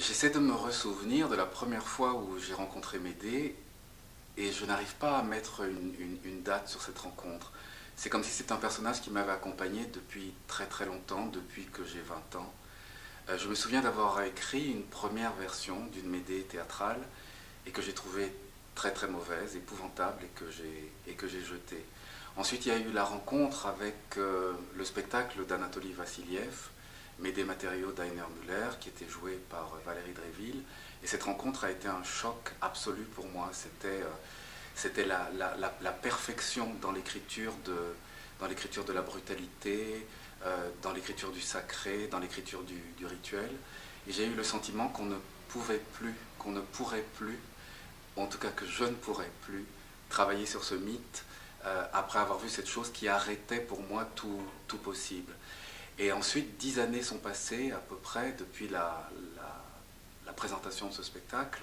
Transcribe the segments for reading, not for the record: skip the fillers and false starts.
J'essaie de me ressouvenir de la première fois où j'ai rencontré Médée et je n'arrive pas à mettre une date sur cette rencontre. C'est comme si c'était un personnage qui m'avait accompagné depuis très très longtemps, depuis que j'ai 20 ans. Je me souviens d'avoir écrit une première version d'une Médée théâtrale et que j'ai trouvée très très mauvaise, épouvantable et que j'ai jetée. Ensuite, il y a eu la rencontre avec le spectacle d'Anatoly Vassiliev, Médée matériaux d'Heiner Müller, qui était joué par Valérie Dréville. Et cette rencontre a été un choc absolu pour moi. C'était la perfection dans l'écriture de la brutalité, dans l'écriture du sacré, dans l'écriture du rituel. Et j'ai eu le sentiment qu'on ne pouvait plus, qu'on ne pourrait plus, ou en tout cas que je ne pourrais plus, travailler sur ce mythe après avoir vu cette chose qui arrêtait pour moi tout possible. Et ensuite, 10 années sont passées à peu près depuis la présentation de ce spectacle.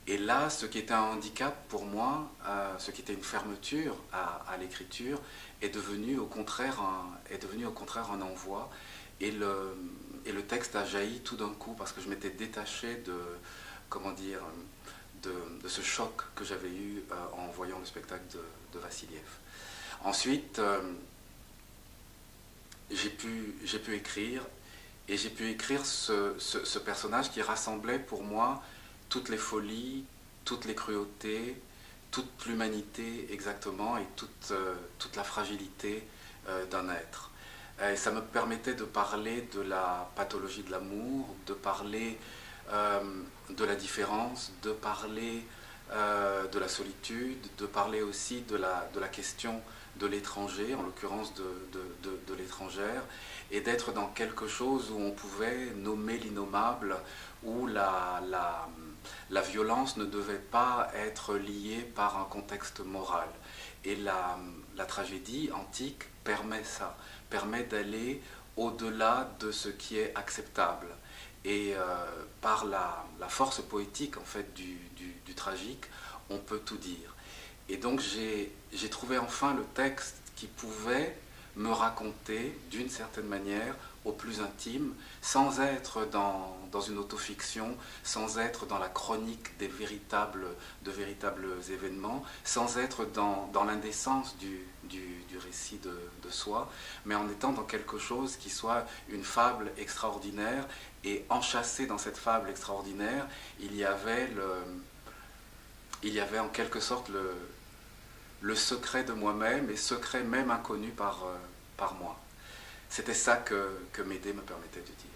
Et là, ce qui était un handicap pour moi, ce qui était une fermeture à l'écriture, est devenu au contraire un envoi. Et le texte a jailli tout d'un coup parce que je m'étais détaché comment dire, de ce choc que j'avais eu en voyant le spectacle de Vassiliev. Ensuite, j'ai pu écrire, et j'ai pu écrire ce personnage qui rassemblait pour moi toutes les folies, toutes les cruautés, toute l'humanité exactement, et toute la fragilité d'un être. Et ça me permettait de parler de la pathologie de l'amour, de parler de la différence, de parler de la solitude, de parler aussi de la question de l'étranger, en l'occurrence de l'étrangère, et d'être dans quelque chose où on pouvait nommer l'innommable, où la violence ne devait pas être liée par un contexte moral. Et la tragédie antique permet ça, permet d'aller au-delà de ce qui est acceptable. Et par la force poétique en fait du tragique, on peut tout dire. Et donc j'ai trouvé enfin le texte qui pouvait me raconter d'une certaine manière au plus intime, sans être dans une autofiction, sans être dans la chronique de véritables événements, sans être dans l'indécence du récit de soi, mais en étant dans quelque chose qui soit une fable extraordinaire, et enchâssé dans cette fable extraordinaire, il y avait en quelque sorte le secret de moi-même, et secret même inconnu par moi. C'était ça que Médée me permettait de dire.